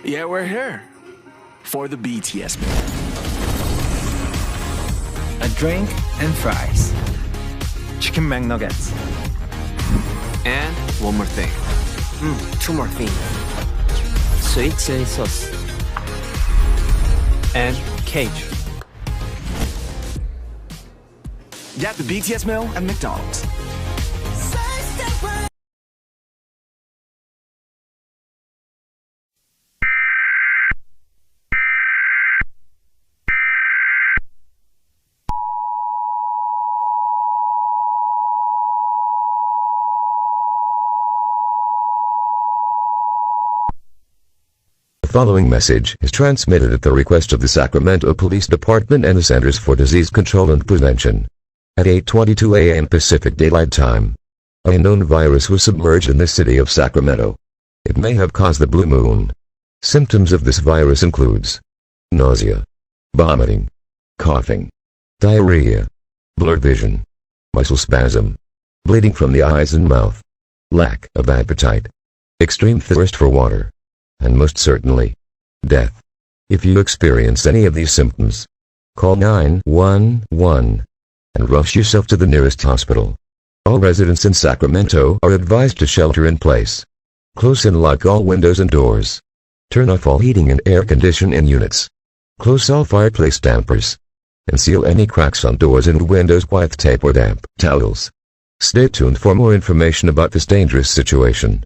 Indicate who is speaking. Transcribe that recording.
Speaker 1: Yeah, we're here. For the BTS meal.
Speaker 2: A drink and fries. Chicken McNuggets.
Speaker 3: And one more thing.
Speaker 4: Two more things.
Speaker 3: Sweet chili sauce. And cage.
Speaker 1: Get the BTS meal at McDonald's.
Speaker 5: The following message is transmitted at the request of the Sacramento Police Department and the Centers for Disease Control and Prevention. At 8:22 a.m. Pacific Daylight Time, a known virus was submerged in the city of Sacramento. It may have caused the blue moon. Symptoms of this virus includes nausea, vomiting, coughing, diarrhea, blurred vision, muscle spasm, bleeding from the eyes and mouth, lack of appetite, extreme thirst for water, and most certainly, death. If you experience any of these symptoms, call 911 and rush yourself to the nearest hospital. All residents in Sacramento are advised to shelter in place. Close and lock all windows and doors. Turn off all heating and air conditioning units. Close all fireplace dampers. And seal any cracks on doors and windows with tape or damp towels. Stay tuned for more information about this dangerous situation.